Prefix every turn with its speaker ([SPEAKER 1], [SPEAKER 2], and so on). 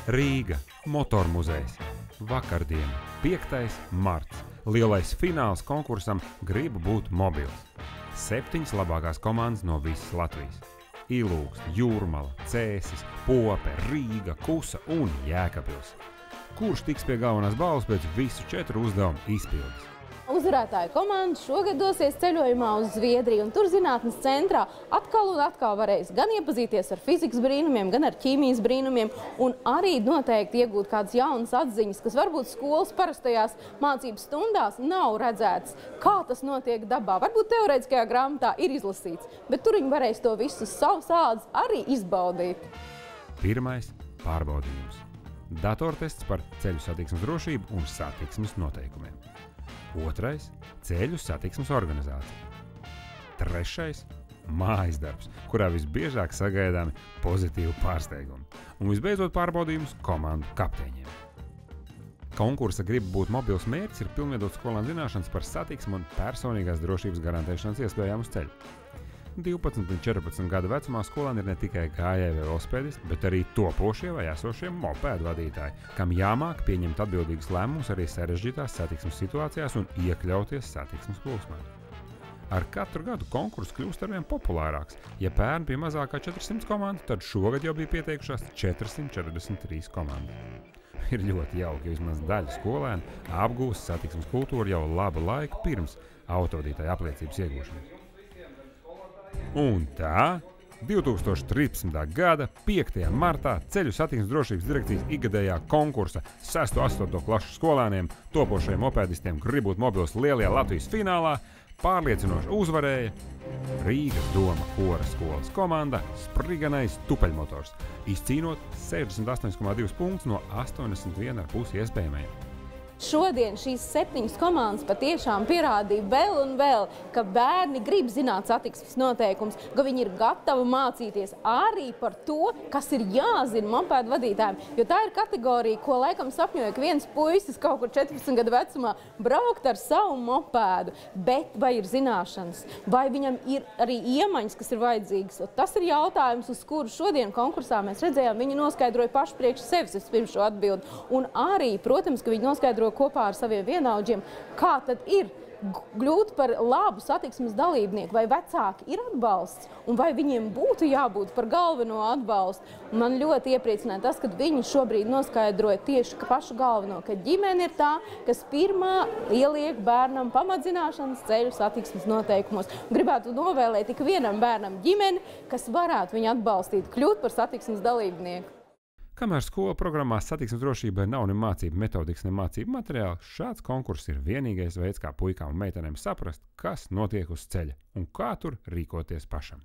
[SPEAKER 1] Rīga, motormuzejs. Vakardiena, 5. marts. Lielais fināls konkursam Gribu būt mobils. 7 labākās komandas no visas Latvijas. Ilūgs, Jūrmala, Cēsis, Pope, Rīga, Kusa un Jēkabpils. Kurš tiks pie galvenās balvas pēc visu 4 uzdevumu izpildes?
[SPEAKER 2] Uzvarētāju komanda šogad dosies ceļojumā uz Zviedriju, un tur zinātnes centrā atkal un atkal varēs gan iepazīties ar fizikas brīnumiem, gan ar ķīmijas brīnumiem, un arī noteikti iegūt kādas jaunas atziņas, kas varbūt skolas parastajās mācību stundās nav redzēts, kā tas notiek dabā. Varbūt teorētiskajā grāmatā ir izlasīts, bet tur viņi varēs to visu savus ādas arī izbaudīt.
[SPEAKER 1] Pirmais – pārbaudījums. Datortests par ceļu satiksmes drošību un satiksmes noteikumiem. Otrais – ceļu satiksmes organizācija. Trešais – mājas darbs, kurā visbiežāk sagaidāmi pozitīvi pārsteigumi. Un visbeidzot pārbaudījums komandu kapteiņiem. Konkursa Gribu būt mobils mērķis ir pilnveidot skolēnu zināšanas par satiksmu un personīgās drošības garantēšanas iespējām uz ceļa. 12 un 14 gadu vecumā skolēni ir ne tikai gājēji vai velosipēdisti, bet arī topošie vai esošie mopēdu vadītāji, kam jāmāk pieņemt atbildīgus lēmumus arī sarežģītās satiksmes situācijās un iekļauties satiksmes plūsmā. Ar katru gadu konkurss kļūst arvien populārāks. Ja pērn bija mazākā 400 komandu, tad šogad jau bija pieteikušās 443 komandas. Ir ļoti jauki, jo vismaz daļa skolēnu apgūst satiksmes kultūru jau labu laiku pirms autovadītāja apliecības iegūšanas. Un tā, 2013. gada 5. martā Ceļu satiksmes drošības direkcijas ikgadējā konkursa 6. un 8. klašu skolēniem, topošajiem mopēdistiem Gribu būt mobils lielajā Latvijas finālā pārliecinoši uzvarēja Rīgas doma kora skolas komanda Spriganais tupeļmotors, izcīnot 68,2 punktus no 81,5 iespējamajiem.
[SPEAKER 2] Šodien šīs 7 komandas patiešām pierādīja vēl un vēl, ka bērni grib zināt satiksmes noteikumus, ka viņi ir gatavi mācīties arī par to, kas ir jāzina mopēdu vadītājiem. Jo tā ir kategorija, ko laikam sapņoja, ka viens puisis kaut kur 14 gadu vecumā braukt ar savu mopēdu, bet vai ir zināšanas, vai viņam ir arī iemaņas, kas ir vajadzīgas. Tas ir jautājums, uz kuru šodien konkursā mēs redzējām, viņi noskaidroja paši priekš sevis vispirms šo atbildi. Un arī, protams, ka viņi noskaidroja kopā ar saviem vienaudžiem, kā tad ir kļūt par labu satiksmes dalībnieku, vai vecāki ir atbalsts, un vai viņiem būtu jābūt par galveno atbalstu. Man ļoti iepriecināja tas, ka viņi šobrīd noskaidroja tieši pašu galveno, ka ģimene ir tā, kas pirmā ieliek bērnam pamatzināšanas ceļu satiksmes noteikumos. Gribētu novēlēt tik vienam bērnam ģimeni, kas varētu viņu atbalstīt, kļūt par satiksmes dalībnieku.
[SPEAKER 1] Kamēr skola programmā satiksmes drošībai nav ne mācību metodikas, ne mācību materiāli, šāds konkurss ir vienīgais veids, kā puikām un meitenēm saprast, kas notiek uz ceļa un kā tur rīkoties pašam.